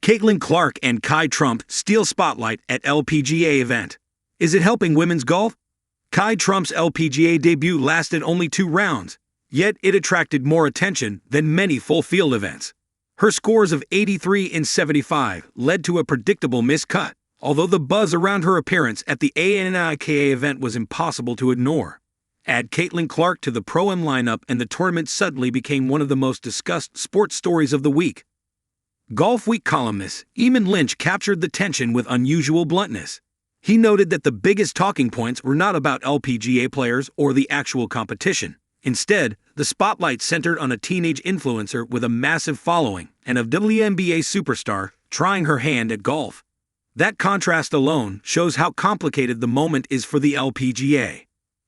Caitlin Clark and Kai Trump steal spotlight at LPGA event. Is it helping women's golf? Kai Trump's LPGA debut lasted only 2 rounds, yet it attracted more attention than many full-field events. Her scores of 83 and 75 led to a predictable miscut, although the buzz around her appearance at the ANNIKA event was impossible to ignore. Add Caitlin Clark to the Pro-Am lineup and the tournament suddenly became one of the most discussed sports stories of the week. Golf Week columnist Eamon Lynch captured the tension with unusual bluntness. He noted that the biggest talking points were not about LPGA players or the actual competition. Instead, the spotlight centered on a teenage influencer with a massive following and a WNBA superstar trying her hand at golf. That contrast alone shows how complicated the moment is for the LPGA.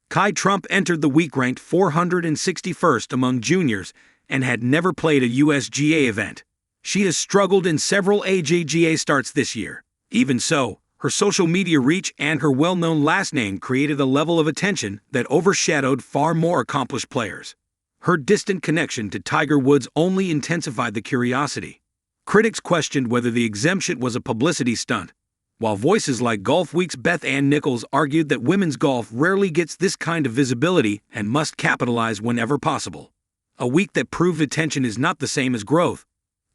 Kai Trump entered the week ranked 461st among juniors and had never played a USGA event. She has struggled in several AJGA starts this year. Even so, her social media reach and her well-known last name created a level of attention that overshadowed far more accomplished players. Her distant connection to Tiger Woods only intensified the curiosity. Critics questioned whether the exemption was a publicity stunt, while voices like Golf Week's Beth Ann Nichols argued that women's golf rarely gets this kind of visibility and must capitalize whenever possible. A week that proved attention is not the same as growth.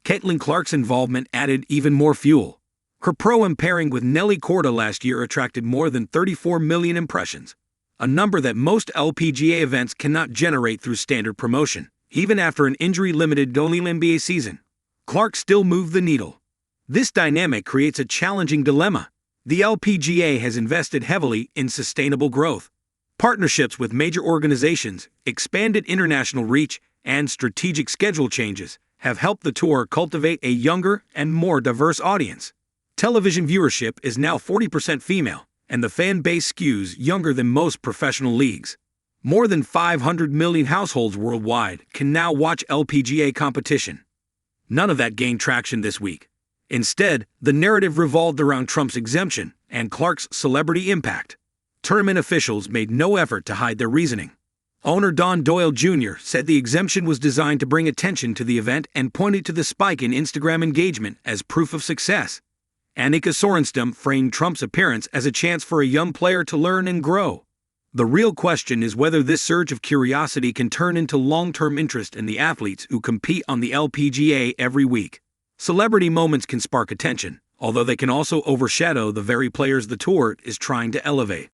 Caitlin Clark's involvement added even more fuel. Her Pro-Am pairing with Nelly Korda last year attracted more than 34 million impressions, a number that most LPGA events cannot generate through standard promotion. Even after an injury-limited WNBA season, Clark still moved the needle. This dynamic creates a challenging dilemma. The LPGA has invested heavily in sustainable growth. Partnerships with major organizations, expanded international reach, and strategic schedule changes have helped the tour cultivate a younger and more diverse audience. Television viewership is now 40% female, and the fan base skews younger than most professional leagues. More than 500 million households worldwide can now watch LPGA competition. None of that gained traction this week. Instead, the narrative revolved around Trump's exemption and Clark's celebrity impact. Tournament officials made no effort to hide their reasoning. Owner Don Doyle Jr. said the exemption was designed to bring attention to the event and pointed to the spike in Instagram engagement as proof of success. ANNIKA framed Trump's appearance as a chance for a young player to learn and grow. The real question is whether this surge of curiosity can turn into long-term interest in the athletes who compete on the LPGA every week. Celebrity moments can spark attention, although they can also overshadow the very players the tour is trying to elevate.